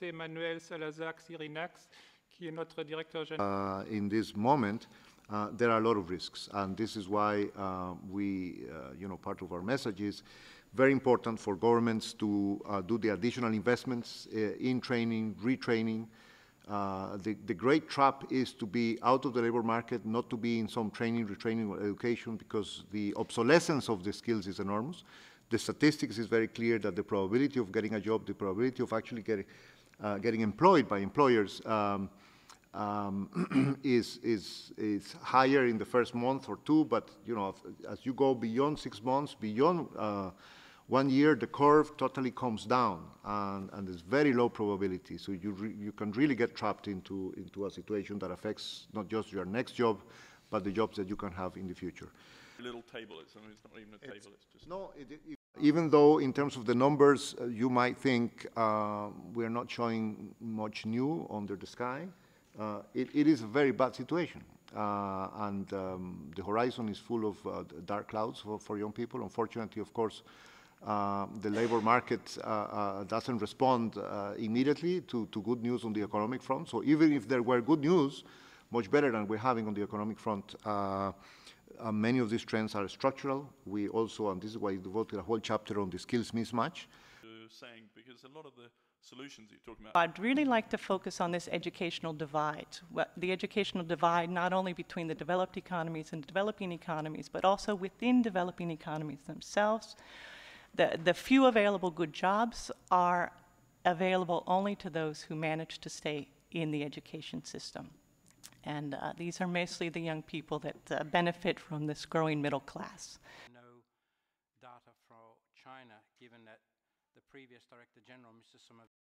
José Manuel Salazar-Xirinax, qui est notre directeur général. In this moment, there are a lot of risks, and this is why part of our message is very important for governments to do the additional investments in training, retraining. The great trap is to be out of the labor market, not to be in some training, retraining, or education, because the obsolescence of the skills is enormous. The statistics is very clear that the probability of getting a job, the probability of actually getting employed by employers is higher in the first month or two, but as you go beyond 6 months, beyond 1 year, the curve totally comes down, and there's very low probability. So you can really get trapped into a situation that affects not just your next job, but the jobs that you can have in the future. Little table. It's not even a table. It's just no. Even though in terms of the numbers, you might think we're not showing much new under the sky, it is a very bad situation. And the horizon is full of dark clouds for young people. Unfortunately, of course, the labor market doesn't respond immediately to good news on the economic front. So even if there were good news, much better than we're having on the economic front, many of these trends are structural. We also, and this is why we devoted a whole chapter on the skills mismatch. Saying, because a lot of the solutions you're talking about. I'd really like to focus on this educational divide. The educational divide not only between the developed economies and developing economies, but also within developing economies themselves. The few available good jobs are available only to those who manage to stay in the education system. And these are mostly the young people that benefit from this growing middle class. No data for China, given that the previous Director General, Mr.